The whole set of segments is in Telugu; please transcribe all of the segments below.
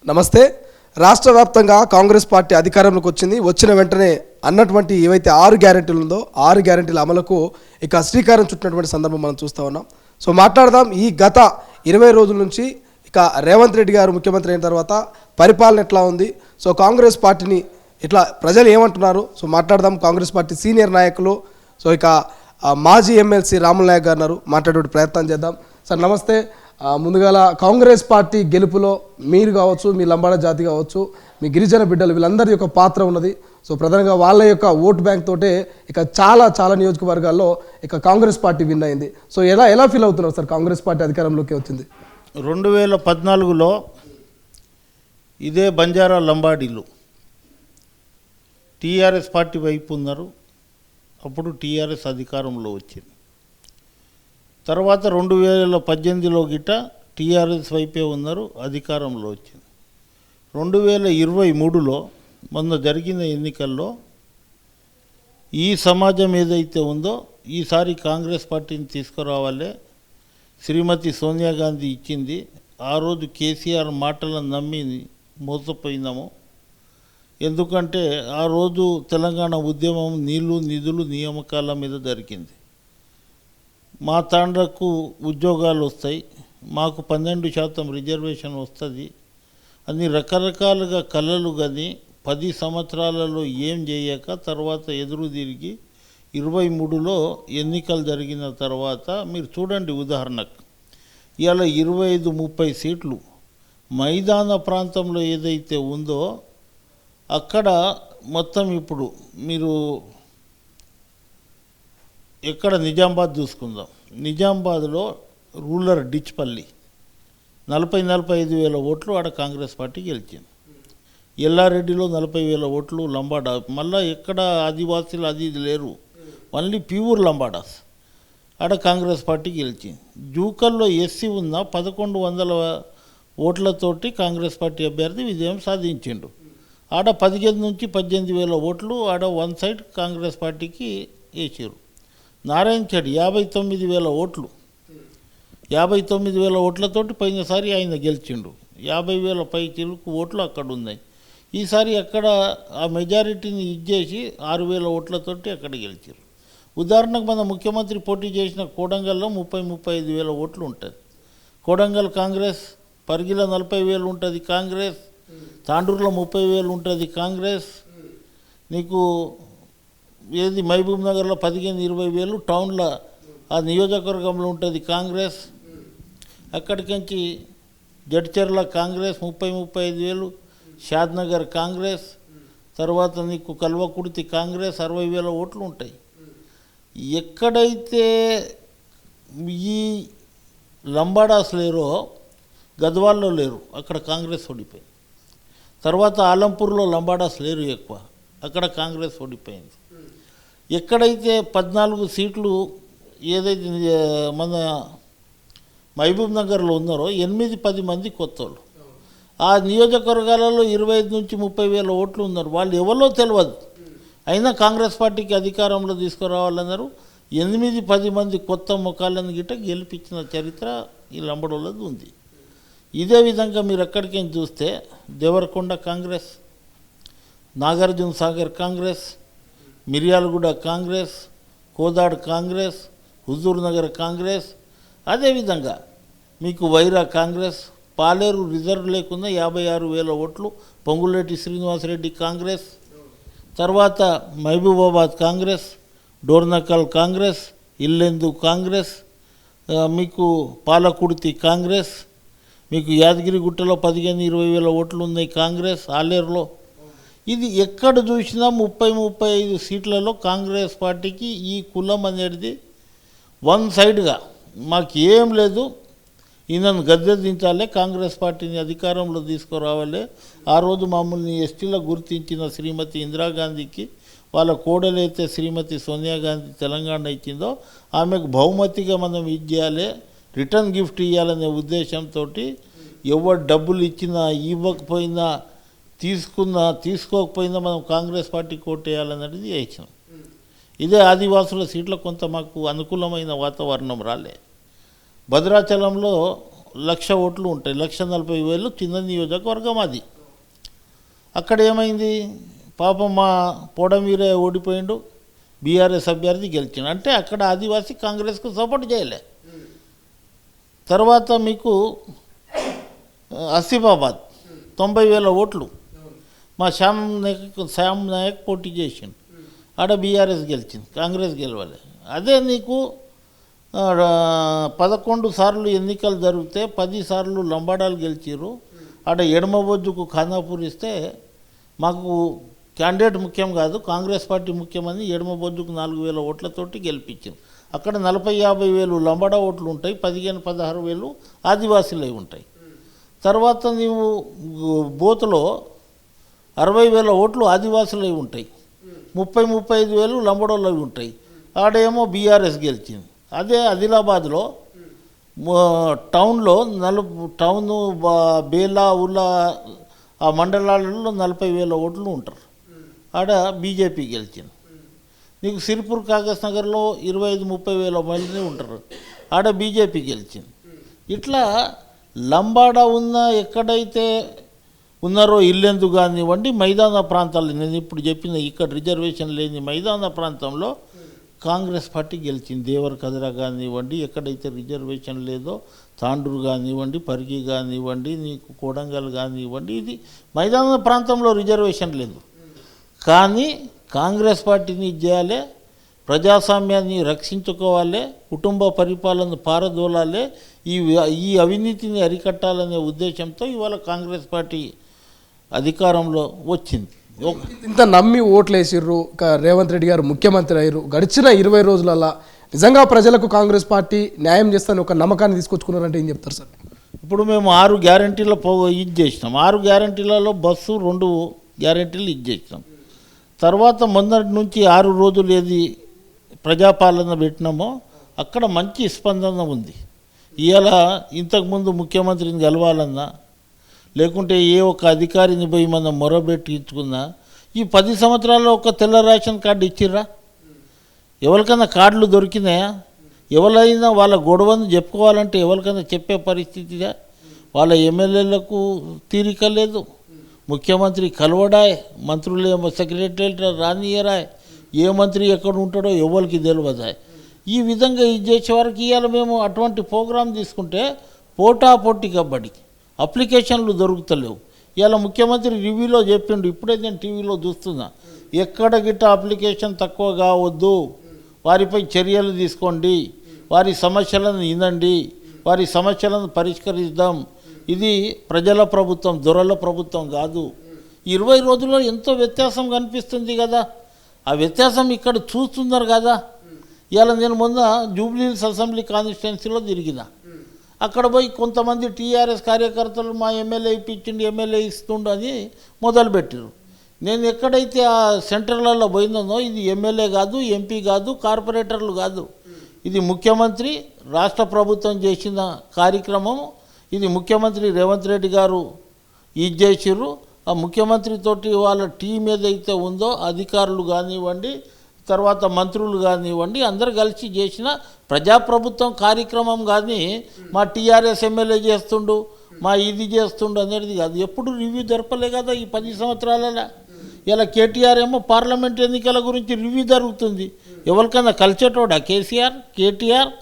నమస్తే. రాష్ట్ర వ్యాప్తంగా కాంగ్రెస్ పార్టీ అధికారంలోకి వచ్చిన వెంటనే అన్నటువంటి ఏవైతే 6 గ్యారెంటీలు ఉందో 6 గ్యారెంటీల అమలుకు ఇక శ్రీకారం చుట్టినటువంటి సందర్భం మనం చూస్తూ ఉన్నాం. సో మాట్లాడదాం ఈ గత 20 రోజుల నుంచి ఇక రేవంత్ రెడ్డి గారు ముఖ్యమంత్రి అయిన తర్వాత పరిపాలన ఎట్లా ఉంది, సో కాంగ్రెస్ పార్టీని ఇట్లా ప్రజలు ఏమంటున్నారు, సో మాట్లాడదాం. కాంగ్రెస్ పార్టీ సీనియర్ నాయకులు, సో ఇక మాజీ ఎమ్మెల్సీ రాములు నాయక్ గారు మాట్లాడే ప్రయత్నం చేద్దాం. సార్ నమస్తే. ముందుగాల కాంగ్రెస్ పార్టీ గెలుపులో మీరు కావచ్చు, మీ లంబాడ జాతి కావచ్చు, మీ గిరిజన బిడ్డలు వీళ్ళందరి యొక్క పాత్ర ఉన్నది. సో ప్రధానంగా వాళ్ళ యొక్క ఓట్ బ్యాంక్ తోటే ఇక చాలా నియోజకవర్గాల్లో ఇక కాంగ్రెస్ పార్టీ విన్ అయింది. సో ఎలా ఫీల్ అవుతున్నారు సార్ కాంగ్రెస్ పార్టీ అధికారంలోకి వచ్చింది? 2014లో ఇదే బంజారా లంబాడీలు టీఆర్ఎస్ పార్టీ వైపు ఉన్నారు. అప్పుడు టీఆర్ఎస్ అధికారంలో వచ్చింది. తర్వాత 2018లో గిట్ట టీఆర్ఎస్ వైపే ఉన్నారు, అధికారంలో వచ్చింది. 2023లో మొన్న జరిగిన ఎన్నికల్లో ఈ సమాజం ఏదైతే ఉందో ఈసారి కాంగ్రెస్ పార్టీని తీసుకురావాలే శ్రీమతి సోనియా గాంధీ ఇచ్చింది. ఆ రోజు కేసీఆర్ మాటలను నమ్మి మోసపోయినాము. ఎందుకంటే ఆ రోజు తెలంగాణ ఉద్యమం నీళ్లు నిధులు నియామకాల మీద జరిగింది. మా తాండ్రకు ఉద్యోగాలు వస్తాయి, మాకు 12% రిజర్వేషన్ వస్తుంది అని రకరకాలుగా కలలు కానీ 10 సంవత్సరాలలో ఏం చేయక తర్వాత ఎదురు తిరిగి 23లో ఎన్నికలు జరిగిన తర్వాత మీరు చూడండి, ఉదాహరణకు ఇవాళ 25-30 సీట్లు మైదాన ప్రాంతంలో ఏదైతే ఉందో అక్కడ మొత్తం ఇప్పుడు మీరు ఎక్కడ నిజామాబాద్ చూసుకుందాం. నిజామాబాద్లో రూరల్ డిచ్పల్లి 40-45 వేల ఓట్లు ఆడ కాంగ్రెస్ పార్టీ గెలిచింది. ఎల్లారెడ్డిలో 40 వేల ఓట్లు లంబాడా, మళ్ళీ ఎక్కడ ఆదివాసీలు అది లేరు, ఓన్లీ ప్యూర్ లంబాడాస్, ఆడ కాంగ్రెస్ పార్టీ గెలిచింది. జూకల్లో ఎస్సీ ఉన్న 1100 ఓట్లతోటి కాంగ్రెస్ పార్టీ అభ్యర్థి విజయం సాధించిండు. ఆడ 15-18 వేల ఓట్లు ఆడ వన్ సైడ్ కాంగ్రెస్ పార్టీకి వేసారు. నారాయణ చెడి 59 వేల ఓట్లు, 59 వేల ఓట్లతోటి పోయినసారి ఆయన గెలిచిండు. 50 వేల పై చిలుకు ఓట్లు అక్కడ ఉన్నాయి. ఈసారి అక్కడ ఆ మెజారిటీని ఇచ్చేసి 6 వేల ఓట్లతోటి అక్కడ గెలిచారు. ఉదాహరణకు మన ముఖ్యమంత్రి పోటీ చేసిన కోడంగల్లో 30-35 వేల ఓట్లు ఉంటుంది కోడంగల్ కాంగ్రెస్, పరిగిల 40 వేలు ఉంటుంది కాంగ్రెస్, తాండూరులో 30 వేలు ఉంటుంది కాంగ్రెస్, నీకు ఏది మహబూబ్ నగర్లో 15-20 వేలు టౌన్లో ఆ నియోజకవర్గంలో ఉంటుంది కాంగ్రెస్. అక్కడికించి జడ్చర్ల కాంగ్రెస్ 30-35 వేలు, షాద్నగర్ కాంగ్రెస్, తర్వాత నీకు కల్వకుర్తి కాంగ్రెస్ 60 వేల ఓట్లు ఉంటాయి. ఎక్కడైతే ఈ లంబాడాస్ లేరో గద్వాల్లో లేరు, అక్కడ కాంగ్రెస్ ఓడిపోయింది. తర్వాత ఆలంపూర్లో లంబాడాస్ లేరు ఎక్కువ, అక్కడ కాంగ్రెస్ ఓడిపోయింది. ఎక్కడైతే 14 సీట్లు ఏదైతే మన మహబూబ్ నగర్లో ఉన్నారో 8-10 మంది కొత్తోళ్ళు, ఆ నియోజకవర్గాలలో 25-30 వేల ఓట్లు ఉన్నారు. వాళ్ళు ఎవరో తెలియదు, అయినా కాంగ్రెస్ పార్టీకి అధికారంలో తీసుకురావాలన్నారు. 8-10 మంది కొత్త ముఖాలను గిట్ట గెలిపించిన చరిత్ర ఈ లంబడోళ్ళది ఉంది. ఇదే విధంగా మీరు ఎక్కడికి చూస్తే దేవరకొండ కాంగ్రెస్, నాగార్జున సాగర్ కాంగ్రెస్, మిర్యాలగూడ కాంగ్రెస్, కోదాడ్ కాంగ్రెస్, హుజూర్ నగర్ కాంగ్రెస్, అదేవిధంగా మీకు వైరా కాంగ్రెస్, పాలేరు రిజర్వ్ లేకుండా 56 వేల ఓట్లు పొంగులేటి శ్రీనివాసరెడ్డి కాంగ్రెస్, తర్వాత మహబూబాబాద్ కాంగ్రెస్, డోర్నకల్ కాంగ్రెస్, ఇల్లెందు కాంగ్రెస్, మీకు పాలకుర్తి కాంగ్రెస్, మీకు యాదగిరిగుట్టలో 15-20 వేల ఓట్లు ఉన్నాయి కాంగ్రెస్, ఆలేరులో. ఇది ఎక్కడ చూసినా 30-35 సీట్లలో కాంగ్రెస్ పార్టీకి ఈ కులం అనేది వన్ సైడ్గా మాకు ఏం లేదు, ఈయనను గద్దె దించాలి, కాంగ్రెస్ పార్టీని అధికారంలో తీసుకురావాలి. ఆ రోజు మమ్మల్ని ఎస్టీలో గుర్తించిన శ్రీమతి ఇందిరాగాంధీకి వాళ్ళ కోడలైతే శ్రీమతి సోనియా గాంధీ తెలంగాణ ఇచ్చిందో ఆమెకు బహుమతిగా మనం ఇచ్చేయాలి, రిటర్న్ గిఫ్ట్ ఇవ్వాలనే ఉద్దేశంతో ఎవరు డబ్బులు ఇచ్చినా ఇవ్వకపోయినా తీసుకోకపోయినా మనం కాంగ్రెస్ పార్టీ కోటేయాలన్నది చేసాం. ఇదే ఆదివాసుల సీట్ల కొంత మాకు అనుకూలమైన వాతావరణం రాలే. భద్రాచలంలో 1,00,000 ఓట్లు ఉంటాయి, 1,40,000 చిన్న నియోజకవర్గం అది. అక్కడ ఏమైంది, పాపం మా పొడమీరే ఓడిపోయిండు, బీఆర్ఎస్ అభ్యర్థి గెలిచిండు. అంటే అక్కడ ఆదివాసీ కాంగ్రెస్కు సపోర్ట్ చేయలే. తర్వాత మీకు ఆసిఫాబాద్ 90,000 ఓట్లు, మా శ్యామ్ నాయక్ పోటీ చేసిండు, ఆడ బీఆర్ఎస్ గెలిచింది, కాంగ్రెస్ గెలవాలి. అదే నీకు 11 సార్లు ఎన్నికలు జరిగితే 10 సార్లు లంబాడాలు గెలిచిర్రు. ఆడ ఎడమ బొజ్జుకు ఖానాపూర్ ఇస్తే మాకు క్యాండిడేట్ ముఖ్యం కాదు, కాంగ్రెస్ పార్టీ ముఖ్యమని ఎడమ బొజ్జుకు 4,000 ఓట్లతోటి గెలిపించారు. అక్కడ 40,000-50,000 లంబాడా ఓట్లు ఉంటాయి, 15,000-16,000 ఆదివాసీలు ఉంటాయి. తర్వాత నీవు బోతులో 60,000 ఓట్లు ఆదివాసులు ఉంటాయి, 30,000-35,000 లంబడోళ్ళు ఉంటాయి. ఆడేమో బీఆర్ఎస్ గెలిచింది. అదే ఆదిలాబాద్లో టౌన్లో టౌను బేలా ఉల్లా ఆ మండలాలలో 40,000 ఓట్లు ఉంటారు, ఆడ బీజేపీ గెలిచింది. నీకు సిరిపూర్ కాగజ్ నగర్లో 25,000-30,000 మంది ఉంటారు, ఆడ బీజేపీ గెలిచింది. ఇట్లా లంబాడా ఉన్న ఎక్కడైతే ఉన్నారో ఇల్లెందు కానివ్వండి, మైదాన ప్రాంతాలు, నేను ఇప్పుడు చెప్పిన ఇక్కడ రిజర్వేషన్ లేని మైదాన ప్రాంతంలో కాంగ్రెస్ పార్టీ గెలిచింది. దేవర్ కదిరా కానివ్వండి, ఎక్కడైతే రిజర్వేషన్ లేదో తాండూరు కానివ్వండి, పరిగి కానివ్వండి, నీకు కొడంగల్ కానివ్వండి, ఇది మైదాన ప్రాంతంలో రిజర్వేషన్ లేదు. కానీ కాంగ్రెస్ పార్టీని చేయాలి, ప్రజాస్వామ్యాన్ని రక్షించుకోవాలి, కుటుంబ పరిపాలన పారదోలాలి, ఈ అవినీతిని అరికట్టాలనే ఉద్దేశంతో ఇవాళ కాంగ్రెస్ పార్టీ అధికారంలో వచ్చింది. ఇంత నమ్మి ఓట్లు వేసిర్రు, రేవంత్ రెడ్డి గారు ముఖ్యమంత్రి అయ్యారు. గడిచిన 20 రోజులలో నిజంగా ప్రజలకు కాంగ్రెస్ పార్టీ న్యాయం చేస్తాను ఒక నమ్మకాన్ని తీసుకొచ్చుకున్నారంటే ఏం చెప్తారు సార్? ఇప్పుడు మేము 6 గ్యారంటీల ఇది చేసినాం. 6 గ్యారంటీలలో బస్సు 2 గ్యారంటీలు ఇది చేసినాం. తర్వాత మొన్నటి నుంచి 6 రోజులు ఏది ప్రజాపాలన పెట్టినామో అక్కడ మంచి స్పందన ఉంది. ఇవాళ ఇంతకుముందు ముఖ్యమంత్రిని గెలవాలన్నా, లేకుంటే ఏ ఒక్క అధికారిని పోయి మనం మొరబెట్టించుకున్నా, ఈ 10 సంవత్సరాల్లో ఒక తెల్ల రేషన్ కార్డు ఇచ్చిర్రా? ఎవరికైనా కార్డులు దొరికినాయా? ఎవరైనా వాళ్ళ గొడవను చెప్పుకోవాలంటే ఎవరికైనా చెప్పే పరిస్థితిగా? వాళ్ళ ఎమ్మెల్యేలకు తీరిక లేదు, ముఖ్యమంత్రి కలవడాయ్, మంత్రులేమో సెక్రటరియట్ రానియరాయ్, ఏ మంత్రి ఎక్కడ ఉంటాడో ఎవరికి తెలియదాయ్. ఈ విధంగా ఇది చేసే వారికి ఇవాళ మేము అటువంటి ప్రోగ్రాం తీసుకుంటే పోటాపోటీ కబడ్డీ అప్లికేషన్లు దొరుకుతలేవు. ఇవాళ ముఖ్యమంత్రి రివ్యూలో చెప్పిండు, ఇప్పుడే నేను టీవీలో చూస్తున్నా, ఎక్కడ గిట్ట అప్లికేషన్ తక్కువ కావద్దు, వారిపై చర్యలు తీసుకోండి, వారి సమస్యలను వినండి, వారి సమస్యలను పరిష్కరిద్దాం. ఇది ప్రజల ప్రభుత్వం, దొరల ప్రభుత్వం కాదు. 20 రోజుల్లో ఎంతో వ్యత్యాసం కనిపిస్తుంది కదా. ఆ వ్యత్యాసం ఇక్కడ చూస్తున్నారు కదా. ఇవాళ నేను మొన్న జూబ్లీహిల్స్ అసెంబ్లీ కాన్స్టిట్యున్సీలో తిరిగిన, అక్కడ పోయి కొంతమంది టీఆర్ఎస్ కార్యకర్తలు మా ఎమ్మెల్యే ఇప్పించిండు, ఎమ్మెల్యే ఇస్తుండు అని మొదలుపెట్టారు. నేను ఎక్కడైతే ఆ సెంటర్లలో పోయిందో ఇది ఎమ్మెల్యే కాదు, ఎంపీ కాదు, కార్పొరేటర్లు కాదు, ఇది ముఖ్యమంత్రి రాష్ట్ర ప్రభుత్వం చేసిన కార్యక్రమం. ఇది ముఖ్యమంత్రి రేవంత్ రెడ్డి గారు ఇది చేసిర్రు. ఆ ముఖ్యమంత్రితోటి వాళ్ళ టీం ఏదైతే ఉందో అధికారులు కానివ్వండి, తర్వాత మంత్రులు కానివ్వండి, అందరు కలిసి చేసిన ప్రజాప్రభుత్వం కార్యక్రమం. కానీ మా టీఆర్ఎస్ ఎమ్మెల్యే చేస్తుండు, మా ఇది చేస్తుండు అనేది కాదు. ఎప్పుడు రివ్యూ జరపలే కదా ఈ 10 సంవత్సరాలలో. ఇలా కేటీఆర్ ఏమో పార్లమెంట్ ఎన్నికల గురించి రివ్యూ జరుగుతుంది. ఎవరికైనా కలిసేటోడా కేసీఆర్, కేటీఆర్?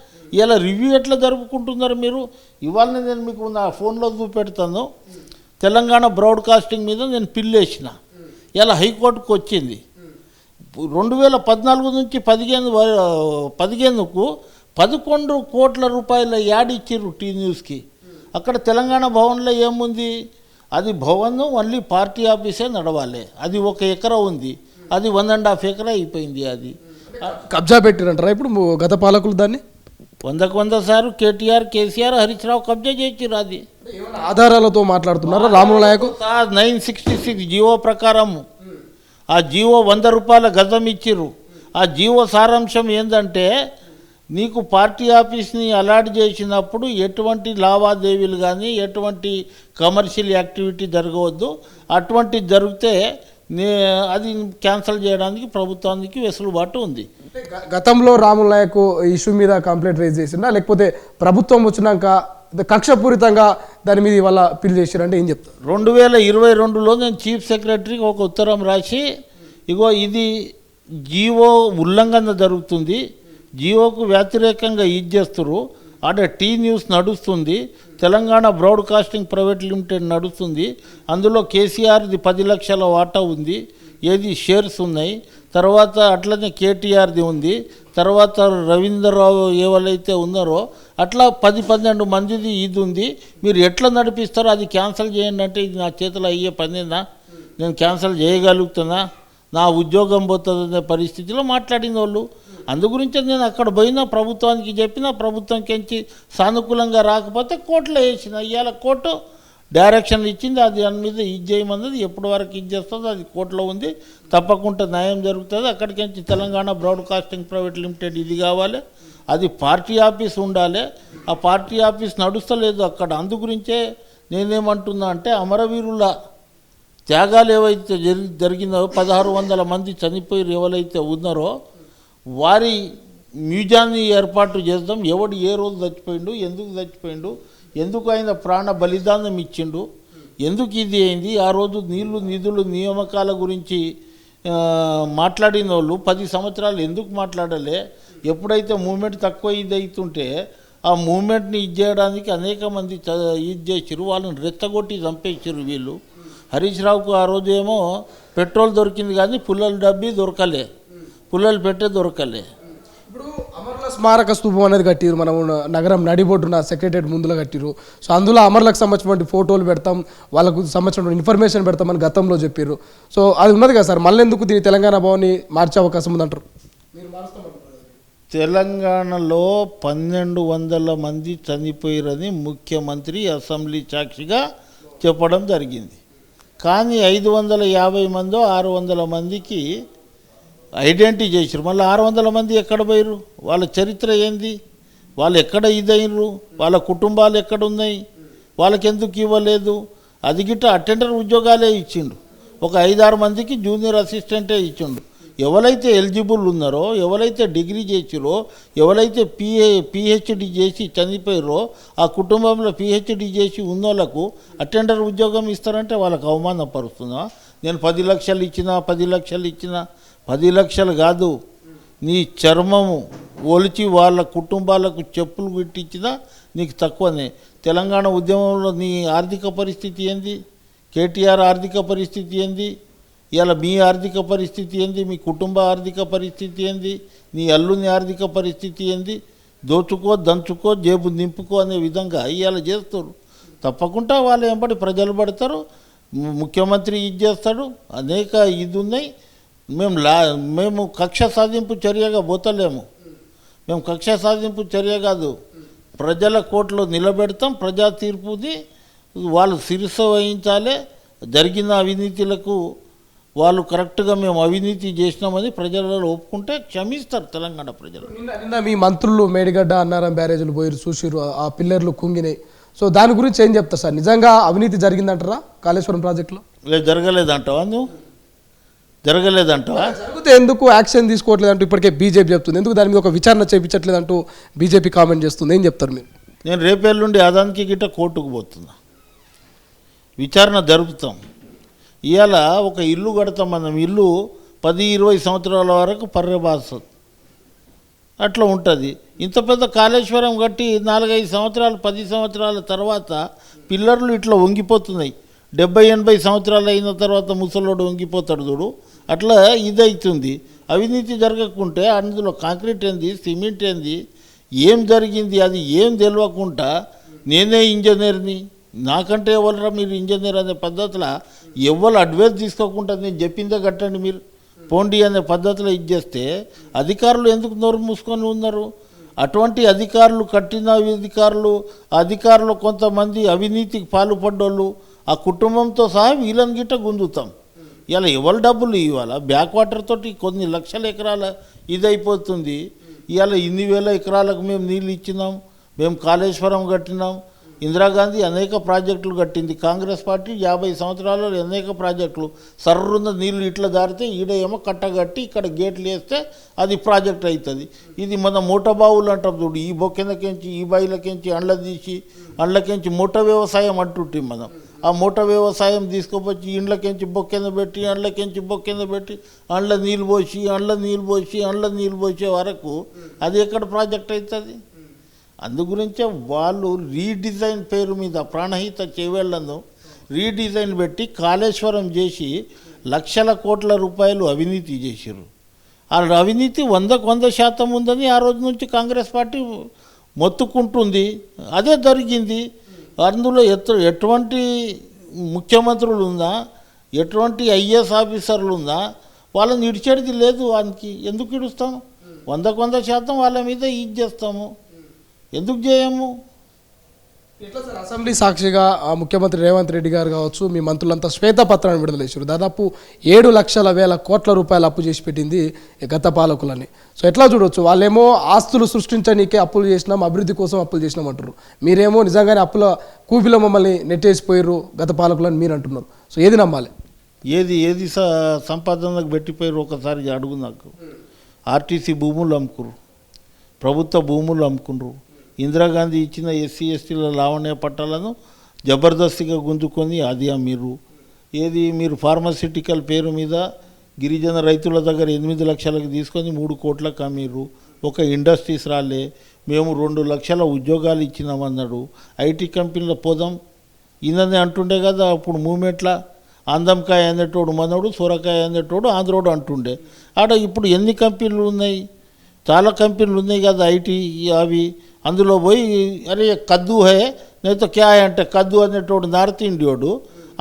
ఇలా రివ్యూ ఎట్లా జరుపుకుంటున్నారు మీరు? ఇవాళ నేను మీకు నా ఫోన్లో చూపెడతాను, తెలంగాణ బ్రాడ్కాస్టింగ్ మీద నేను పిల్లేసిన, ఇలా హైకోర్టుకు వచ్చింది. 2014 నుంచి 15కు 11 కోట్ల రూపాయల యాడ్ ఇచ్చిర్రు టీ న్యూస్కి. అక్కడ తెలంగాణ భవన్లో ఏముంది? అది భవన్ ఓన్లీ పార్టీ ఆఫీసే నడవాలి. అది 1 ఎకరా ఉంది, అది 1.5 ఎకరా అయిపోయింది. అది కబ్జా పెట్టిరంటారా ఇప్పుడు గత పాలకులు? దాన్ని 100 సార్లు కేటీఆర్, కేసీఆర్, హరీష్ రావు కబ్జా చేసిర్రు. అది ఆధారాలతో మాట్లాడుతున్నారా? రాముల నాయకు 966 జీవో ప్రకారం ఆ జీవో 100 రూపాయల గజం ఇచ్చిర్రు. ఆ జీవో సారాంశం ఏంటంటే, నీకు పార్టీ ఆఫీస్ని అలాట్ చేసినప్పుడు ఎటువంటి లావాదేవీలు కానీ ఎటువంటి కమర్షియల్ యాక్టివిటీ జరగవద్దు. అటువంటి జరిగితే అది క్యాన్సిల్ చేయడానికి ప్రభుత్వానికి వెసులుబాటు ఉంది. గతంలో రాముల నాయకు ఇష్యూ మీద కంప్లైంట్ రైజ్ చేసిందా, లేకపోతే ప్రభుత్వం వచ్చినాక కక్షపూరితంగా దాని మీద ఇవాళ పిల్ చేశారంటే ఏం చెప్తారు? 2022లో నేను చీఫ్ సెక్రటరీకి ఒక ఉత్తరం రాసి, ఇగో ఇది జీవో ఉల్లంఘన జరుగుతుంది, జీవోకు వ్యతిరేకంగా ఇది చేస్తారు, ఆడ టీ న్యూస్ నడుస్తుంది, తెలంగాణ బ్రాడ్కాస్టింగ్ ప్రైవేట్ లిమిటెడ్ నడుస్తుంది, అందులో కేసీఆర్ది 10 లక్షల వాటా ఉంది, ఏది షేర్స్ ఉన్నాయి, తర్వాత అట్లనే కేటీఆర్ది ఉంది, తర్వాత రవీంద్రరావు ఎవరైతే ఉన్నారో అట్లా 10-12 మందిది ఇది ఉంది, మీరు ఎట్లా నడిపిస్తారో అది క్యాన్సిల్ చేయండి అంటే ఇది నా చేతిలో అయ్యే పనేనా, నేను క్యాన్సిల్ చేయగలుగుతున్నా, నా ఉద్యోగం పోతుందనే పరిస్థితిలో మాట్లాడిన వాళ్ళు. అందుగురించే నేను అక్కడ పోయినా ప్రభుత్వానికి చెప్పిన, ప్రభుత్వంకించి సానుకూలంగా రాకపోతే కోర్టులో వేసిన. ఇవాళ కోర్టు డైరెక్షన్ ఇచ్చింది, అది దాని మీద ఇది చేయమన్నది, ఎప్పటి వరకు ఇది చేస్తుందో అది కోర్టులో ఉంది, తప్పకుండా న్యాయం జరుగుతుంది. అక్కడికించి తెలంగాణ బ్రాడ్కాస్టింగ్ ప్రైవేట్ లిమిటెడ్ ఇది కావాలి, అది పార్టీ ఆఫీస్ ఉండాలి, ఆ పార్టీ ఆఫీస్ నడుస్తలేదు అక్కడ. అందుగురించే నేనేమంటున్నా అంటే అమరవీరుల త్యాగాలు ఏవైతే జరిగిందో 1600 మంది చనిపోయి ఎవరైతే ఉన్నారో వారి మ్యూజియాన్ని ఏర్పాటు చేద్దాం. ఎవడు ఏ రోజు చచ్చిపోయిండు, ఎందుకు చచ్చిపోయిండు, ఎందుకు ఆయన ప్రాణ బలిదానం ఇచ్చిండు, ఎందుకు ఇది అయింది, ఆ రోజు నీళ్లు నిధులు నియామకాల గురించి మాట్లాడిన వాళ్ళు 10 సంవత్సరాలు ఎందుకు మాట్లాడలే, ఎప్పుడైతే మూమెంట్ తక్కువ ఇది అవుతుంటే ఆ మూమెంట్ని ఇది చేయడానికి అనేక మంది ఇది చేసిరు, వాళ్ళని రెచ్చగొట్టి చంపేసారు వీళ్ళు. హరీష్ రావుకు ఆ రోజు ఏమో పెట్రోల్ దొరికింది కానీ పుల్లల డబ్బి దొరకలే, పుల్లలు పెట్టే దొరకలే. ఇప్పుడు అమరుల స్మారక స్తూపం అనేది కట్టిరు, మనం నగరం నడిబొడ్డున సెక్రటరియట్ ముందులో కట్టిరు. సో అందులో అమరులకు సంబంధించిన ఫోటోలు పెడతాం, వాళ్ళకు సంబంధించిన ఇన్ఫర్మేషన్ పెడతామని గతంలో చెప్పారు. సో అది ఉన్నది కదా సార్, మళ్ళీ ఎందుకు దీన్ని తెలంగాణ భవన్ని మార్చే అవకాశం ఉందంటారు? తెలంగాణలో 1200 మంది చనిపోయారని ముఖ్యమంత్రి అసెంబ్లీ సాక్షిగా చెప్పడం జరిగింది. కానీ 550 మందో 600 మందికి ఐడెంటిటీ చేసారు. మళ్ళీ 600 మంది ఎక్కడ పోయారు, వాళ్ళ చరిత్ర ఏంది, వాళ్ళు ఎక్కడ ఇదైనరు, వాళ్ళ కుటుంబాలు ఎక్కడ ఉన్నాయి, వాళ్ళకి ఎందుకు ఇవ్వలేదు? అది గిట్ట అటెండర్ ఉద్యోగాలే ఇచ్చిండు, ఒక 5-6 మందికి జూనియర్ అసిస్టెంటే ఇచ్చిండు. ఎవరైతే ఎలిజిబుల్ ఉన్నారో, ఎవరైతే డిగ్రీ చేసిరో, ఎవరైతే పిహెచ్డి చేసి చనిపోయారో, ఆ కుటుంబంలో పిహెచ్డి చేసి ఉన్నోళ్ళకు అటెండర్ ఉద్యోగం ఇస్తారంటే వాళ్ళకు అవమానపరుస్తుందా? నేను 10 లక్షలు ఇచ్చినా 10 లక్షలు ఇచ్చినా, 10 లక్షలు కాదు, నీ చర్మము ఒలిచి వాళ్ళ కుటుంబాలకు చెప్పులు పెట్టించినా నీకు తక్కువనే. తెలంగాణ ఉద్యమంలో నీ ఆర్థిక పరిస్థితి ఏంది, కేటీఆర్ ఆర్థిక పరిస్థితి ఏంది, ఇలా మీ ఆర్థిక పరిస్థితి ఏంది, మీ కుటుంబ ఆర్థిక పరిస్థితి ఏంది, నీ అల్లుని ఆర్థిక పరిస్థితి ఏంది, దోచుకో దంచుకో జేబు నింపుకో అనే విధంగా ఇవాళ చేస్తారు. తప్పకుండా వాళ్ళు వెంబడి ప్రజలు పడతారు, ముఖ్యమంత్రి ఇది చేస్తాడు, అనేక ఇది ఉన్నాయి. మేము కక్ష సాధింపు చర్యగా పోతలేము, మేము కక్ష సాధింపు చర్య కాదు, ప్రజల కోర్టులో నిలబెడతాం, ప్రజా తీర్పుది వాళ్ళు శిరస్సు వహించాలి. జరిగిన అవినీతిలకు వాళ్ళు కరెక్ట్గా మేము అవినీతి చేసినామని ప్రజలలో ఒప్పుకుంటే క్షమిస్తారు తెలంగాణ ప్రజలు. నిన్న మీ మంత్రులు మేడిగడ్డ అన్నారం బ్యారేజీలు పోయి చూసిరు, ఆ పిల్లర్లు కుంగినాయి. సో దాని గురించి ఏం చెప్తారు సార్, నిజంగా అవినీతి జరిగిందంటారా కాళేశ్వరం ప్రాజెక్టులో? లేదు, జరగలేదంటావా నువ్వు? జరగలేదంటావా? జరిగితే ఎందుకు యాక్షన్ తీసుకోవట్లేదంటూ ఇప్పటికే బీజేపీ చెప్తుంది, ఎందుకు దాని మీద ఒక విచారణ చేయించట్లేదంటూ బీజేపీ కామెంట్ చేస్తుంది, ఏం చెప్తారు మీరు? నేను రేపేళ్ళుండి అదానికి గిట్ట కోర్టుకు పోతున్నా, విచారణ జరుపుతాం. ఇవాళ ఒక ఇల్లు కడతాం, మనం ఇల్లు 10-20 సంవత్సరాల వరకు పర్యబాస్తుంది, అట్లా ఉంటుంది. ఇంత పెద్ద కాళేశ్వరం కట్టి 4-5 సంవత్సరాలు 10 సంవత్సరాల తర్వాత పిల్లర్లు ఇట్లా వంగిపోతున్నాయి. 70-80 సంవత్సరాలు అయిన తర్వాత ముసలోడు వంగిపోతాడు చూడు, అట్లా ఇదవుతుంది. అవినీతి జరగకుంటే అందులో కాంక్రీట్ ఏంది, సిమెంట్ ఏంది, ఏం జరిగింది అది ఏం తెలియకుండా నేనే ఇంజనీర్ని, నాకంటే ఎవరురా మీరు ఇంజనీర్ అనే పద్ధతిలో ఎవరు అడ్వైస్ తీసుకోకుండా నేను చెప్పిందే కట్టండి మీరు పోండి అనే పద్ధతిలో ఇది చేస్తే అధికారులు ఎందుకు నోరు మూసుకొని ఉన్నారు? అటువంటి అధికారులు, కట్టిన అధికారులు కొంతమంది అవినీతికి పాల్పడ్డోళ్ళు, ఆ కుటుంబంతో సహా వీళ్ళని గిట్ట గుంజుతాం. ఇలా ఎవరి డబ్బులు ఇవాళ బ్యాక్ వాటర్ తోటి కొన్ని లక్షల ఎకరాల ఇదైపోతుంది. ఇవాళ ఇన్ని వేల ఎకరాలకు మేము నీళ్ళు ఇచ్చినాం, మేము కాళేశ్వరం కట్టినాం, ఇందిరాగాంధీ అనేక ప్రాజెక్టులు కట్టింది, కాంగ్రెస్ పార్టీ 50 సంవత్సరాల్లో అనేక ప్రాజెక్టులు. సర్రున్న నీళ్ళు ఇట్లా దారితే ఈడేమో కట్టగట్టి ఇక్కడ గేట్లు వేస్తే అది ప్రాజెక్ట్ అవుతుంది. ఇది మన మూటబావులు అంటాం చూడు, ఈ బొక్కెనకించి ఈ బాయిలకించి అండ్ల తీసి అండ్లకించి మూట వ్యవసాయం అంటుంటాం మనం. ఆ మూట వ్యవసాయం తీసుకుపోయి ఇండ్లకించి బొక్కెన పెట్టి అండ్లకించి బొక్కెన పెట్టి అండ్ల నీళ్ళు పోసి అండ్ల నీళ్ళు పోసి అండ్ల నీళ్ళు పోసే వరకు అది ఎక్కడ ప్రాజెక్ట్ అవుతుంది? అందుగురించే వాళ్ళు రీడిజైన్ పేరు మీద ప్రాణహిత చేవేళ్లను రీడిజైన్ పెట్టి కాళేశ్వరం చేసి లక్షల కోట్ల రూపాయలు అవినీతి చేశారు. ఆ అవినీతి 100% ఉందని ఆ రోజు నుంచి కాంగ్రెస్ పార్టీ మొత్తుకుంటుంది. అదే జరిగింది. అందులో ఎటువంటి ముఖ్యమంత్రులు ఉందా, ఎటువంటి ఐఏఎస్ ఆఫీసర్లు ఉందా, వాళ్ళని ఇడిచేది లేదు. వానికి ఎందుకు ఇడుస్తాం? 100% వాళ్ళ మీద ఇది చేస్తాము, ఎందుకు చేయము? ఎట్లా సార్ అసెంబ్లీ సాక్షిగా ముఖ్యమంత్రి రేవంత్ రెడ్డి గారు కావచ్చు, మీ మంత్రులంతా శ్వేతపత్రాన్ని విడుదల చేశారు. దాదాపు 7,00,000 కోట్ల రూపాయలు అప్పు చేసి పెట్టింది గత పాలకులని. సో ఎట్లా చూడవచ్చు? వాళ్ళేమో ఆస్తులు సృష్టించడానికే అప్పులు చేసినాం, అభివృద్ధి కోసం అప్పులు చేసినాం అంటారు. మీరేమో నిజంగానే అప్పుల కూపిలో మమ్మల్ని నెట్టేసిపోయారు గత పాలకులని మీరు అంటున్నారు. సో ఏది నమ్మాలి? ఏది సంపాదనకు పెట్టిపోయారు ఒకసారి అడుగు నాకు. ఆర్టీసీ భూములు అమ్ముకురు, ప్రభుత్వ భూములు అమ్ముకున్నారు. ఇందిరాగాంధీ ఇచ్చిన ఎస్సీ ఎస్టీల లావణ్య పట్టాలను జబర్దస్తిగా గుంజుకొని అది అమ్మిరు. మీరు ఫార్మాసిటికల్ పేరు మీద గిరిజన రైతుల దగ్గర 8 లక్షలకు తీసుకొని 3 కోట్లకు అమ్మిరు. ఒక ఇండస్ట్రీస్ రాలే. మేము 2 లక్షల ఉద్యోగాలు ఇచ్చినామన్నాడు. ఐటీ కంపెనీలో పోదాం ఈయననే అంటుండే కదా అప్పుడు మూమెంట్లా. అందంకాయ అనేటోడు మనోడు, సొరకాయ అనేటోడు ఆంధ్రోడు అంటుండే. ఆడ ఇప్పుడు ఎన్ని కంపెనీలు ఉన్నాయి? చాలా కంపెనీలు ఉన్నాయి కదా ఐటీ అవి. అందులో పోయి అరే కద్దు హే నేతో క్యా అంటే కద్దు అనేటోడు నార్త్ ఇండియోడు,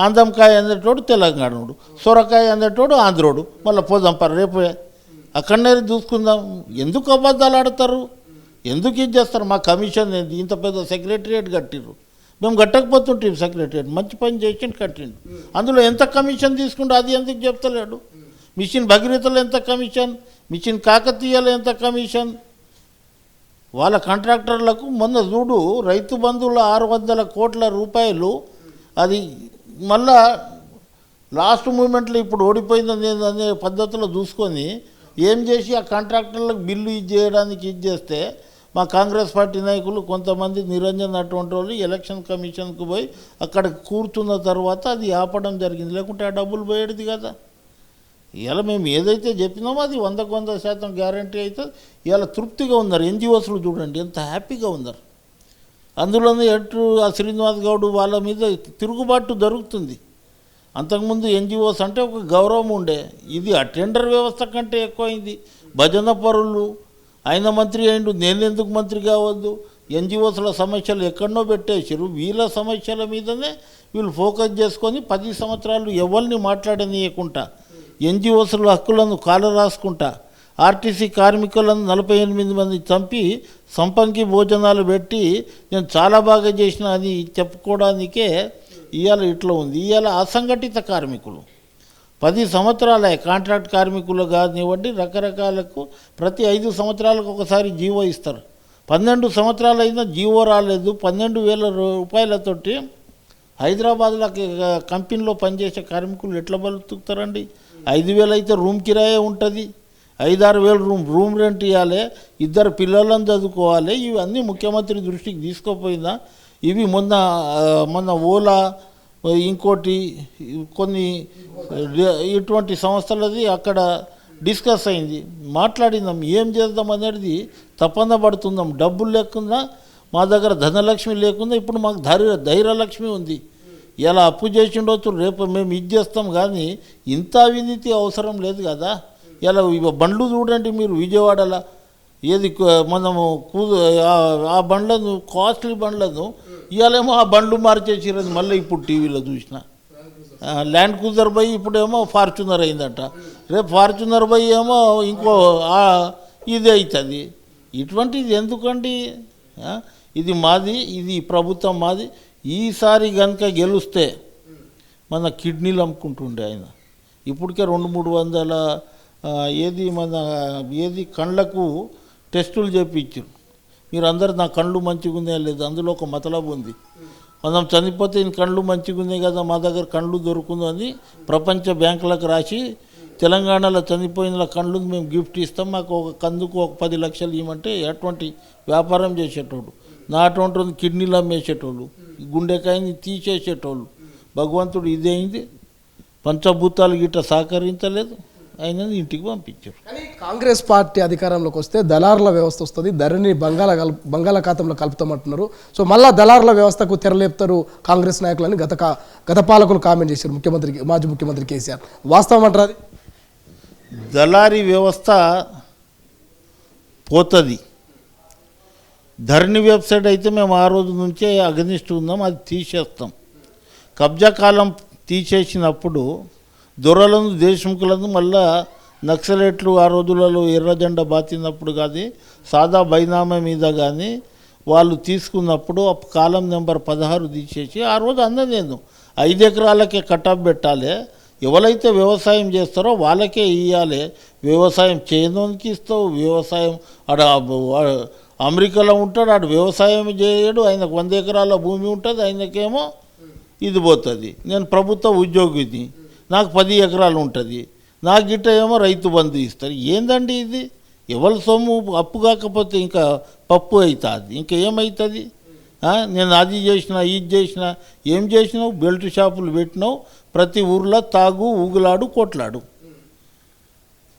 ఆందంకాయ అనేటోడు తెలంగాణోడు, సొరకాయ అనేటోడు ఆంధ్రోడు. మళ్ళీ పోదాం రేపు అక్కడనే చూసుకుందాం. ఎందుకు అబద్ధాలు ఆడతారు? ఎందుకు ఇది చేస్తారు? మా కమిషన్ ఏంది? ఇంత పెద్ద సెక్రటరియట్ కట్టిర్రు, మేము కట్టకపోతుంటాం. సెక్రటరియట్ మంచి పని చేసి కట్టిండు. అందులో ఎంత కమిషన్ తీసుకుంటూ అది ఎందుకు చెప్తలేడు? మిషన్ భగీరథలో ఎంత కమిషన్, మిషన్ కాకతీయలో ఎంత కమిషన్? వాళ్ళ కాంట్రాక్టర్లకు మొన్న చూడు రైతు బంధువుల 600 కోట్ల రూపాయలు అది మళ్ళా లాస్ట్ మూమెంట్లో ఇప్పుడు ఓడిపోయిందని అనే పద్ధతిలో చూసుకొని ఏం చేసి ఆ కాంట్రాక్టర్లకు బిల్లు ఇది చేయడానికి ఇది చేస్తే మా కాంగ్రెస్ పార్టీ నాయకులు కొంతమంది నిరంజన్ అటువంటి వాళ్ళు ఎలక్షన్ కమిషన్కు పోయి అక్కడ కూర్చున్న తర్వాత అది ఆపడం జరిగింది. లేకుంటే ఆ డబ్బులు పోయేది కదా. ఇలా మేము ఏదైతే చెప్పినామో అది 100% గ్యారంటీ అవుతుంది. ఇలా తృప్తిగా ఉన్నారు. ఎన్జిఓస్లు చూడండి ఎంత హ్యాపీగా ఉన్నారు. అందులోనే ఆ శ్రీనివాస్ గౌడ్ వాళ్ళ మీద తిరుగుబాటు జరుగుతుంది. అంతకుముందు ఎన్జిఓస్ అంటే ఒక గౌరవం ఉండే. ఇది ఆ టెండర్ వ్యవస్థ కంటే ఎక్కువైంది. భజన పరులు, ఆయన మంత్రి అయిండు, నేను ఎందుకు మంత్రి కావద్దు? ఎన్జిఓస్ల సమస్యలు ఎక్కడనో పెట్టేసారు. వీళ్ళ సమస్యల మీదనే వీళ్ళు ఫోకస్ చేసుకొని 10 సంవత్సరాలు ఎవరిని మాట్లాడనీయకుండా ఎన్జిఓస్ల హక్కులను కాలు రాసుకుంటా ఆర్టీసీ కార్మికులను 48 మంది చంపి సంపంగి భోజనాలు పెట్టి నేను చాలా బాగా చేసిన అని చెప్పుకోవడానికే ఇవాళ ఇట్లా ఉంది. ఇవాళ అసంఘటిత కార్మికులు 10 సంవత్సరాలే కాంట్రాక్ట్ కార్మికులు కానివ్వండి రకరకాలకు ప్రతి 5 సంవత్సరాలకు ఒకసారి జీవో ఇస్తారు. 12 సంవత్సరాలు అయినా జీవో రాలేదు. 12,000 రూపాయలతోటి హైదరాబాద్లో కంపెనీలో పనిచేసే కార్మికులు ఎట్లా బతుకుతారండి? 5,000 అయితే రూమ్ కిరాయే ఉంటుంది. 5-6 వేలు రూమ్ రెంట్ ఇవ్వాలి, 2 పిల్లలను చదువుకోవాలి. ఇవన్నీ ముఖ్యమంత్రి దృష్టికి తీసుకోపోయిందా? ఇవి మొన్న ఓలా ఇంకోటి కొన్ని ఇటువంటి సంస్థలది అక్కడ డిస్కస్ అయింది, మాట్లాడిందాం. ఏం చేద్దాం అనేది తపన పడుతుందాం. డబ్బులు లేకుండా మా దగ్గర ధనలక్ష్మి లేకుండా ఇప్పుడు మాకు ధైర్యలక్ష్మి ఉంది. ఇలా అప్పు చేసి ఉండొచ్చు, రేపు మేము ఇది చేస్తాం. కానీ ఇంత అవినీతి అవసరం లేదు కదా. ఇలా బండ్లు చూడండి మీరు విజయవాడలో ఏది మనము ఆ బండ్లను కాస్ట్లీ బండ్లను ఇవాళేమో ఆ బండ్లు మార్చేసిరని మళ్ళీ ఇప్పుడు టీవీలో చూసిన. ల్యాండ్ క్రూజర్ పోయి ఇప్పుడేమో ఫార్చునర్ అయిందట, రేపు ఫార్చునర్ పోయి ఏమో ఇంకో ఇది అవుతుంది. ఇటువంటిది ఎందుకండి? ఇది మాది, ఇది ప్రభుత్వం మాది. ఈసారి కనుక గెలిస్తే మన కిడ్నీలు అమ్ముకుంటుండే ఆయన. ఇప్పటికే 200-300 ఏది కళ్ళకు టెస్టులు చేయించారు. మీరు అందరు నా కళ్ళు మంచిగా ఉన్నాయా లేదు, అందులో ఒక మతలబు ఉంది. మనం చనిపోతే ఈయన కళ్ళు మంచిగా ఉన్నాయి కదా, మా దగ్గర కళ్ళు దొరుకుతుంది అని ప్రపంచ బ్యాంకులకు రాసి తెలంగాణలో చనిపోయిన కళ్ళు మేము గిఫ్ట్ ఇస్తాం, మాకు ఒక కందుకు ఒక 10 లక్షలు ఇవ్వమంటే అటువంటి వ్యాపారం చేసేటోళ్ళు. నా అటువంటి కిడ్నీలు అమ్మేసేటోళ్ళు, గుండెకాయని తీసేసేటోళ్ళు. భగవంతుడు ఇదేంది, పంచభూతాలు గిట్ట సహకరించలేదు, ఆయన ఇంటికి పంపించారు. కానీ కాంగ్రెస్ పార్టీ అధికారంలోకి వస్తే దళారుల వ్యవస్థ వస్తుంది, ధరణి బంగాళాఖాతంలో కలుపుతామంటున్నారు. సో మళ్ళా దళారుల వ్యవస్థకు తెరలేపుతారు కాంగ్రెస్ నాయకులని గత పాలకులు కామెంట్ చేశారు మాజీ ముఖ్యమంత్రి కేసీఆర్. వాస్తవం అంటారు అది? దళారీ వ్యవస్థ పోతుంది. ధరణి వెబ్సైట్ అయితే మేము ఆ రోజు నుంచే అగనిస్ట్ ఉన్నాం, అది తీసేస్తాం. కబ్జా కాలం తీసేసినప్పుడు దొరలను దేశముఖులను మళ్ళా నక్సలైట్లు ఆ రోజులలో ఎర్రజెండా బాతినప్పుడు కానీ సాదా బైనామా మీద కానీ వాళ్ళు తీసుకున్నప్పుడు కాలం నెంబర్ 16 తీసేసి ఆ రోజు నేను 5 ఎకరాలకే కటాఫ్ పెట్టాలి, ఎవరైతే వ్యవసాయం చేస్తారో వాళ్ళకే ఇవ్వాలి, వ్యవసాయం చేయడానికి ఇస్తావు, వ్యవసాయం ఆడ అమెరికాలో ఉంటాడు, ఆడు వ్యవసాయం చేయడు, ఆయనకు 100 ఎకరాల భూమి ఉంటుంది, ఆయనకేమో ఇది పోతుంది. నేను ప్రభుత్వ ఉద్యోగిని, నాకు 10 ఎకరాలు ఉంటుంది, నాకు గిట్ట ఏమో రైతు బంధు ఇస్తారు. ఏందండి ఇది? ఎవరి సొమ్ము అప్పు కాకపోతే ఇంకా పప్పు అవుతుంది, ఇంకా ఏమవుతుంది? నేను అది చేసిన ఇది చేసిన, ఏం చేసినావు? బెల్ట్ షాపులు పెట్టినావు, ప్రతి ఊర్లో తాగు ఊగులాడు కొట్లాడు.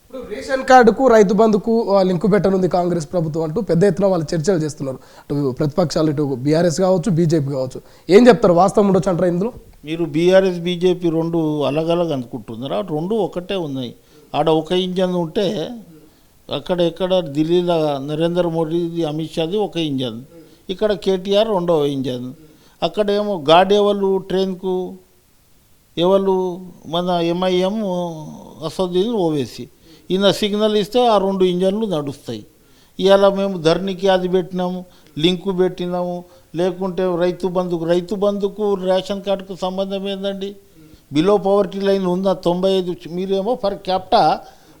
ఇప్పుడు రేషన్ కార్డుకు రైతు బంధుకు లింకు పెట్టనుంది కాంగ్రెస్ ప్రభుత్వం అంటూ పెద్ద ఎత్తున వాళ్ళు చర్చలు చేస్తున్నారు. అటు ప్రతిపక్షాలు, ఇటు బీఆర్ఎస్ కావచ్చు, బీజేపీ కావచ్చు. ఏం చెప్తారు? వాస్తవం ఉండొచ్చు అంటారా ఇందులో? మీరు బీఆర్ఎస్ బీజేపీ రెండు అలగలగ అనుకుంటున్నారు, ఆ రెండు ఒకటే ఉన్నాయి. ఆడ ఒక ఇంజన్ ఉంటే అక్కడ ఎక్కడ ఢిల్లీలో నరేంద్ర మోడీది, అమిత్ షాది ఒక ఇంజన్, ఇక్కడ కేటీఆర్ రెండవ ఇంజన్. అక్కడ ఏమో గాడ్ ఎవరు ట్రైన్కు, ఎవరు మన ఎంఐఎం అసదుద్దీన్ ఓవేసీ, ఈయన సిగ్నల్ ఇస్తే ఆ 2 ఇంజన్లు నడుస్తాయి. ఇవాళ మేము ధరణికి అది పెట్టినాము, లింకు పెట్టినాము, లేకుంటే రైతు బంధుకు రేషన్ కార్డుకు సంబంధం ఏందండి? బిలో పవర్టీ లైన్ ఉన్న 95, మీరేమో పర్ క్యాప్టా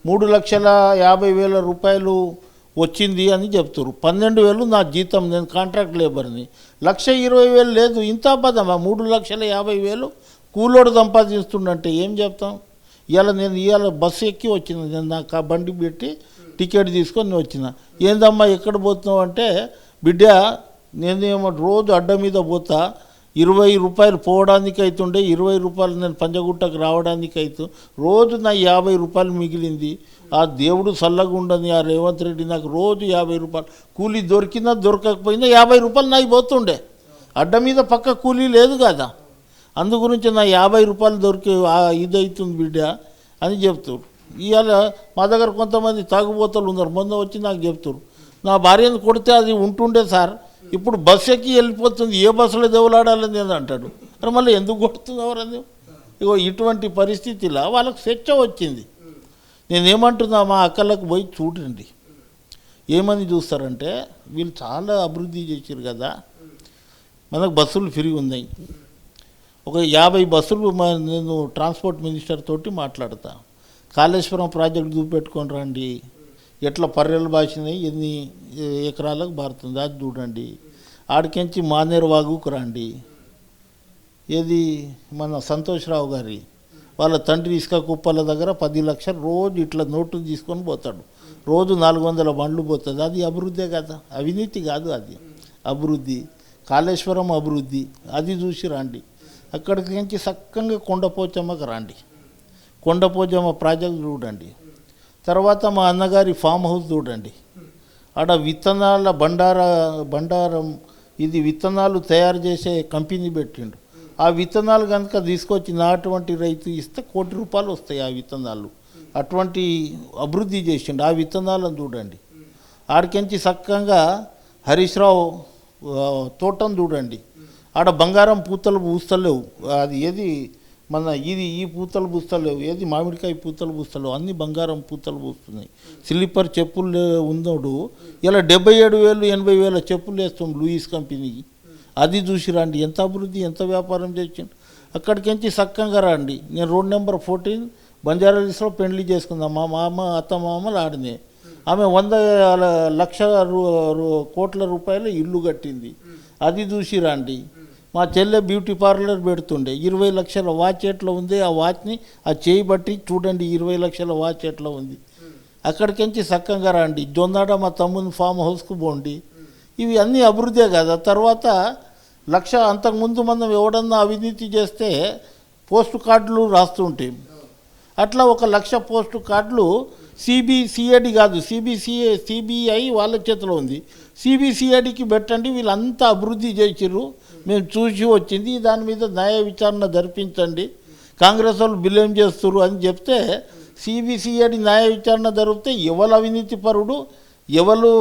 3,50,000 రూపాయలు వచ్చింది అని చెప్తారు. 12,000 నా జీతం, నేను కాంట్రాక్ట్ లేబర్ని. 1,20,000 లేదు, ఇంత అబద్ధమా? 3,50,000 కూలోడు సంపాదిస్తుండంటే ఏం చెప్తాం? ఇవాళ బస్సు ఎక్కి వచ్చిన, నేను నాకు ఆ బండి పెట్టి టికెట్ తీసుకొని వచ్చిన. ఏందమ్మా ఎక్కడ పోతున్నావు అంటే, బిడ్డ నేనేమో రోజు అడ్డ మీద పోతా, 20 రూపాయలు పోవడానికి అవుతుండే, 20 రూపాయలు నేను పంజగుట్టకు రావడానికి అవుతుంది, రోజు నా 50 రూపాయలు మిగిలింది. ఆ దేవుడు చల్లగుండని ఆ రేవంత్ రెడ్డి నాకు రోజు 50 రూపాయలు కూలీ దొరికినా దొరకకపోయినా 50 రూపాయలు నాకు పోతుండే. అడ్డ మీద పక్క కూలీ లేదు కదా, అందు గురించి నా 50 రూపాయలు దొరికి ఇది అవుతుంది బిడ్డ అని చెప్తారు. ఇవాళ మా దగ్గర కొంతమంది తాగుబోతలు ఉన్నారు, మొన్న వచ్చి నాకు చెప్తారు, నా భార్యను కొడితే అది ఉంటుండే సార్, ఇప్పుడు బస్సు ఎక్కి వెళ్ళిపోతుంది, ఏ బస్సులో దేవులాడాలని నేను అంటాడు. మరి మళ్ళీ ఎందుకు కొడుతున్నవారని? ఇగో ఇటువంటి పరిస్థితిలో వాళ్ళకు స్వేచ్ఛ వచ్చింది. నేనేమంటున్నా, మా అక్కలకు పోయి చూడండి, ఏమని చూస్తారంటే, వీళ్ళు చాలా అభివృద్ధి చేశారు కదా, మనకు బస్సులు ఫ్రీ ఉన్నాయి, ఒక 50 బస్సులు నేను ట్రాన్స్పోర్ట్ మినిస్టర్ తోటి మాట్లాడతా, కాళేశ్వరం ప్రాజెక్ట్ చూపెట్టుకొని రండి, ఎట్లా పర్రెలు బాసినాయి, ఎన్ని ఎకరాలకు బారుతుంది అది చూడండి. ఆడికించి మానేరు వాగుకు రండి, ఏది మన సంతోష్రావు గారి వాళ్ళ తండ్రి ఇసుక కుప్పల దగ్గర 10 లక్షలు రోజు ఇట్లా నోట్లు తీసుకొని పోతాడు, రోజు 400 బండ్లు పోతుంది. అది అభివృద్ధే కదా, అవినీతి కాదు, అది అభివృద్ధి. కాళేశ్వరం అభివృద్ధి, అది చూసి రండి. అక్కడికి నుంచి చక్కగా కొండపోచమ్మకు రండి, కొండపోచమ్మ ప్రాజెక్ట్ చూడండి. తర్వాత మా అన్నగారి ఫామ్ హౌస్ చూడండి, ఆడ విత్తనాల బండారం ఇది విత్తనాలు తయారు చేసే కంపెనీ పెట్టిండు. ఆ విత్తనాలు కనుక తీసుకొచ్చి నాటువంటి రైతు ఇస్తే ₹1 కోటి వస్తాయి ఆ విత్తనాలు. అటువంటి అభివృద్ధి చేసిండు, ఆ విత్తనాలను చూడండి. ఆడికించి చక్కగా హరీష్ రావు తోటను చూడండి, ఆడ బంగారం పూతలు పూస్తలేవు, అది ఏది మన ఈ పూతలు పూస్తలేవు, ఏది మామిడికాయ పూతలు పూస్తలేవు, అన్ని బంగారం పూతలు పూస్తున్నాయి. స్లీపర్ చెప్పులు ఉన్నాడు, ఇలా 77,000 80,000 చెప్పులు వేస్తాం లూయిస్ కంపెనీకి. అది చూసి రండి, ఎంత అభివృద్ధి, ఎంత వ్యాపారం చేసిండు. అక్కడికించి చక్కగా రండి. నేను రోడ్ నెంబర్ 14 బంజారాహిల్స్లో పెళ్లి చేసుకుందాం, మా మామ అత్త మామలు ఆడినే. ఆమె 100 లక్షల కోట్ల రూపాయలు ఇల్లు కట్టింది, అది చూసి రండి. మా చెల్లె బ్యూటీ పార్లర్ పెడుతుండే 20 లక్షల వాచ్ ఎట్లా ఉంది, ఆ వాచ్ని ఆ చేయి బట్టి చూడండి 20 లక్షల వాచ్ ఎట్లా ఉంది. అక్కడికించి చక్కగా రండి, జొన్నాడ మా తమ్ముని ఫామ్ హౌస్కు పోండి. ఇవి అన్నీ అభివృద్ధే కదా. తర్వాత అంతకుముందు మనం ఎవడన్నా అవినీతి చేస్తే పోస్టు కార్డులు రాస్తుంటే అట్లా 1,00,000 పోస్టు కార్డులు సిబిసిఐడి కాదు, సిబిఐ వాళ్ళ చేతిలో ఉంది. సిబిసిఐడికి పెట్టండి, వీళ్ళంతా అభివృద్ధి చేసిర్రు, మేము చూసి వచ్చింది, దాని మీద న్యాయ విచారణ జరిపించండి, కాంగ్రెస్ వాళ్ళు బిలేం చేస్తున్నారు అని చెప్తే సిబిసిఐడి న్యాయ విచారణ జరిపితే ఎవరు అవినీతి పరుడు, ఎవరు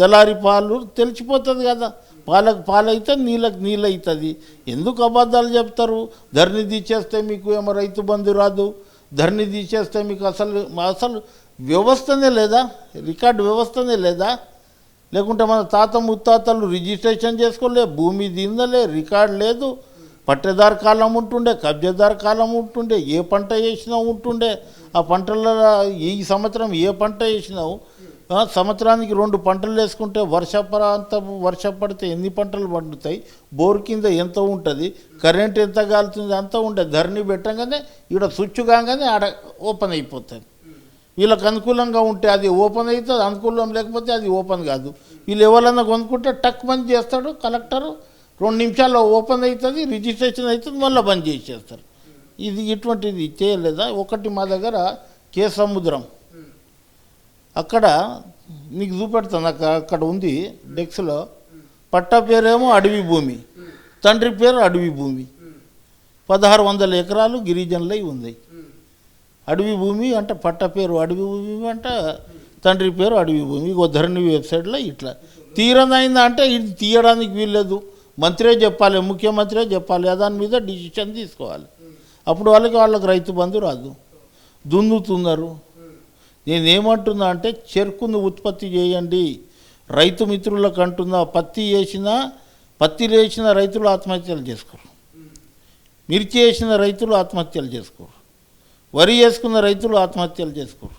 దళారి పాలు తెలిసిపోతుంది కదా. పాలకు పాలవుతుంది, నీళ్ళకి నీళ్ళు అవుతుంది. ఎందుకు అబద్ధాలు చెప్తారు? ధరణి తీసేస్తే మీకు ఏమో రైతు బంధు రాదు, ధరణి తీసేస్తే మీకు అసలు వ్యవస్థనే లేదా, రికార్డు వ్యవస్థనే లేదా? లేకుంటే మన తాత ముత్తాతలు రిజిస్ట్రేషన్ చేసుకోలే, భూమి దిందలే, రికార్డు లేదు, పట్టేదారు కాలం ఉంటుండే, కబ్జాదారు కాలం ఉంటుండే, ఏ పంట వేసినా ఉంటుండే. ఆ పంటల ఈ సంవత్సరం ఏ పంట వేసినావు, సంవత్సరానికి 2 పంటలు వేసుకుంటే వర్షం పడితే ఎన్ని పంటలు పండుతాయి, బోర్ కింద ఎంత ఉంటుంది, కరెంట్ ఎంత కాలుతుంది, అంతా ఉంటుంది. ధరణి పెట్టంగానే ఈడ స్విచ్ కాగానే ఆడ ఓపెన్ అయిపోతుంది. వీళ్ళకి అనుకూలంగా ఉంటే అది ఓపెన్ అవుతుంది, అనుకూలం లేకపోతే అది ఓపెన్ కాదు. వీళ్ళు ఎవరన్నా కొనుక్కుంటే టక్ బంద్ చేస్తాడు కలెక్టరు, 2 నిమిషాల్లో ఓపెన్ అవుతుంది, రిజిస్ట్రేషన్ అవుతుంది, మళ్ళీ బంద్ చేసేస్తారు. ఇటువంటిది చేయలేదా? ఒకటి మా దగ్గర సముద్రం, అక్కడ నీకు చూపెడతాను, అక్కడ ఉంది డెక్స్లో, పట్ట పేరేమో అడవి భూమి, తండ్రి పేరు అడవి భూమి, 1600 ఎకరాలు గిరిజనులై ఉంది. అడవి భూమి అంటే పట్ట పేరు అడవి భూమి అంటే తండ్రి పేరు అడవి భూమి. ధరణి వెబ్సైట్లో ఇట్లా తీరనైందా అంటే ఇది తీయడానికి వీల్లేదు, మంత్రే చెప్పాలి, ముఖ్యమంత్రే చెప్పాలి, దాని మీద డిసిషన్ తీసుకోవాలి. అప్పుడు వాళ్ళకి రైతు బంధు రాదు. దున్నుతున్నారు. నేనేమంటున్నా అంటే చెరుకును ఉత్పత్తి చేయండి, రైతు మిత్రులకు అంటున్నా. పత్తి వేసిన రైతులు ఆత్మహత్యలు చేసుకోరు, మిర్చి వేసిన రైతులు ఆత్మహత్యలు చేసుకోరు, వరి వేసుకున్న రైతులు ఆత్మహత్యలు చేసుకోరు.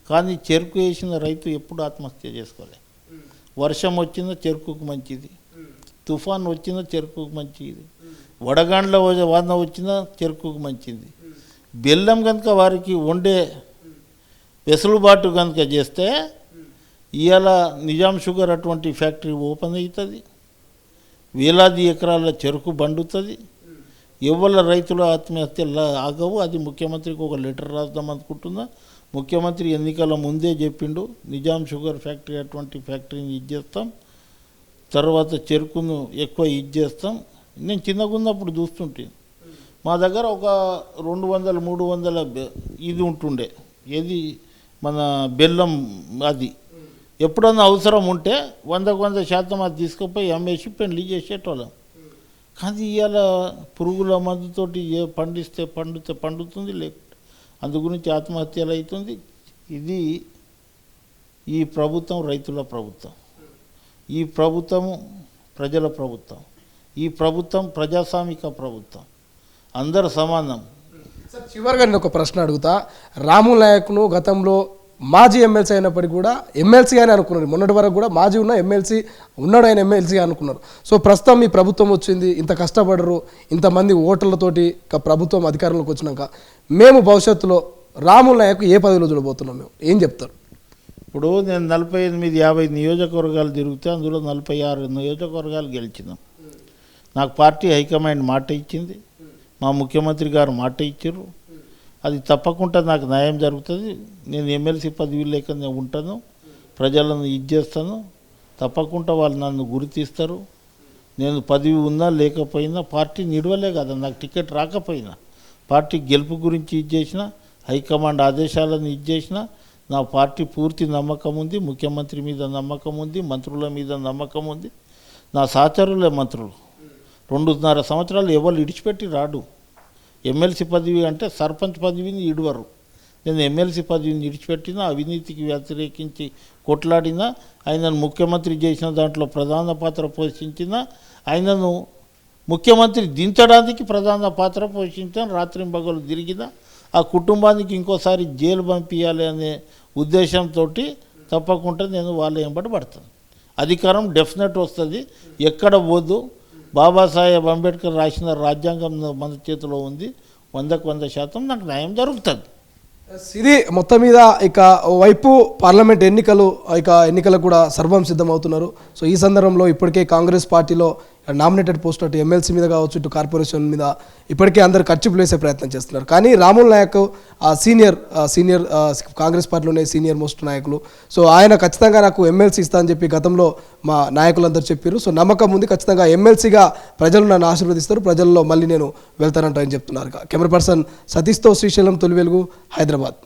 కానీ చెరుకు వేసిన రైతు ఎప్పుడు ఆత్మహత్య చేసుకోలే. వర్షం వచ్చినా చెరుకుకు మంచిది, తుఫాన్ వచ్చినా చెరుకుకు మంచిది, వడగాండ్ల వాన వచ్చినా చెరుకుకు మంచిది. బెల్లం కనుక వారికి వండే వెసులుబాటు కనుక చేస్తే ఇవాళ నిజాం షుగర్ అటువంటి ఫ్యాక్టరీ ఓపెన్ అవుతుంది, వేలాది ఎకరాల చెరుకు బండుతుంది, ఎవరి రైతుల ఆత్మహత్యలు ఆగవు. అది ముఖ్యమంత్రికి ఒక లెటర్ రాద్దాం అనుకుంటున్నా. ముఖ్యమంత్రి ఎన్నికల ముందే చెప్పిండు, నిజాం షుగర్ ఫ్యాక్టరీ అటువంటి ఫ్యాక్టరీని ఇచ్చేస్తాం, తర్వాత చెరుకును ఎక్కువ ఇచ్చేస్తాం. నేను చిన్నగా ఉన్నప్పుడు చూస్తుంటే మా దగ్గర ఒక 200-300 ఇది ఉంటుండే, ఏది మన బెల్లం. అది ఎప్పుడన్నా అవసరం ఉంటే 100% అది తీసుకుపోయి అమ్మేసి పెళ్లి చేసేటోళ్ళం. కానీ ఇవాళ పురుగుల మందుతోటి పండుతుంది, లేకుంటే అందు గురించి ఆత్మహత్యలు అవుతుంది. ఇది ఈ ప్రభుత్వం రైతుల ప్రభుత్వం, ఈ ప్రభుత్వము ప్రజల ప్రభుత్వం, ఈ ప్రభుత్వం ప్రజాస్వామిక ప్రభుత్వం, అందరు సమానం. సార్ చివరిగా నేను ఒక ప్రశ్న అడుగుతా. రాము నాయక్ను గతంలో మాజీ ఎమ్మెల్సీ అయినప్పటికీ కూడా ఎమ్మెల్సీగానే అనుకున్నారు, మొన్నటి వరకు కూడా మాజీ ఉన్న ఎమ్మెల్సీ ఉన్నాడు, ఆయన ఎమ్మెల్సీగా అనుకున్నారు. సో ప్రస్తుతం మీ ప్రభుత్వం వచ్చింది, ఇంత కష్టపడరు, ఇంతమంది ఓటర్లతోటి ప్రభుత్వం అధికారంలోకి వచ్చినాక మేము భవిష్యత్తులో రాము నాయక్ ఏ పదవిలో చూడబోతున్నాం, మేము ఏం చెప్తారు? ఇప్పుడు నేను 48-50 నియోజకవర్గాలు తిరిగితే అందులో 46 నియోజకవర్గాలు గెలిచినాం. నాకు పార్టీ హైకమాండ్ మాట ఇచ్చింది, మా ముఖ్యమంత్రి గారు మాట ఇచ్చారు. అది తప్పకుండా నాకు న్యాయం జరుగుతుంది. నేను ఎమ్మెల్సీ పదవి లేక నేను ఉంటాను, ప్రజలను చేస్తాను. తప్పకుండా వాళ్ళు నన్ను గుర్తిస్తారు. నేను పదవి ఉన్నా లేకపోయినా పార్టీ నిడవలే కదా, నాకు టికెట్ రాకపోయినా పార్టీ గెలుపు గురించి చేసిన, హైకమాండ్ ఆదేశాలను చేసిన, నా పార్టీ పూర్తి నమ్మకం ఉంది, ముఖ్యమంత్రి మీద నమ్మకం ఉంది, మంత్రుల మీద నమ్మకం ఉంది. నా సహచరులే మంత్రులు 2.5 సంవత్సరాలు ఎవరు ఇడిచిపెట్టి రాడు. ఎమ్మెల్సీ పదవి అంటే సర్పంచ్ పదవిని ఇడవరు. నేను ఎమ్మెల్సీ పదవిని ఇడిచిపెట్టినా, అవినీతికి వ్యతిరేకించి కొట్లాడినా, ఆయనను ముఖ్యమంత్రి చేసిన దాంట్లో ప్రధాన పాత్ర పోషించిన, ఆయనను ముఖ్యమంత్రి దించడానికి ప్రధాన పాత్ర పోషించాను. రాత్రింబగలు తిరిగిన ఆ కుటుంబానికి ఇంకోసారి జైలు పంపించాలి అనే ఉద్దేశంతో తప్పకుండా నేను వాళ్ళ వెంబడి పడతాను. అధికారం డెఫినెట్ వస్తుంది, ఎక్కడ పోదు. బాబాసాహెబ్ అంబేద్కర్ రాసిన రాజ్యాంగం మన చేతిలో ఉంది. 100% నాకు న్యాయం జరుగుతుంది. ఇది మొత్తం మీద ఇక వైపు పార్లమెంట్ ఎన్నికలకు కూడా సర్వం సిద్ధమవుతున్నారు. సో ఈ సందర్భంలో ఇప్పటికే కాంగ్రెస్ పార్టీలో నామినేటెడ్ పోస్ట్ అటు ఎమ్మెల్సీ మీద కావచ్చు, ఇటు కార్పొరేషన్ మీద ఇప్పటికే అందరు ఖర్చు వేసే ప్రయత్నం చేస్తున్నారు. కానీ రాముల్ నాయక్ సీనియర్ కాంగ్రెస్ పార్టీలోనే సీనియర్ మోస్ట్ నాయకులు. సో ఆయన ఖచ్చితంగా నాకు ఎమ్మెల్సీ ఇస్తా అని చెప్పి గతంలో మా నాయకులందరూ చెప్పారు. సో నమ్మకం ఉంది, ఖచ్చితంగా ఎమ్మెల్సీగా ప్రజలు నన్ను ఆశీర్వదిస్తారు, ప్రజల్లో మళ్ళీ నేను వెళ్తానంటూ ఆయన చెప్తున్నారు. కెమెరా పర్సన్ సతీష్తో శ్రీశైలం, తొలి వెలుగు, హైదరాబాద్.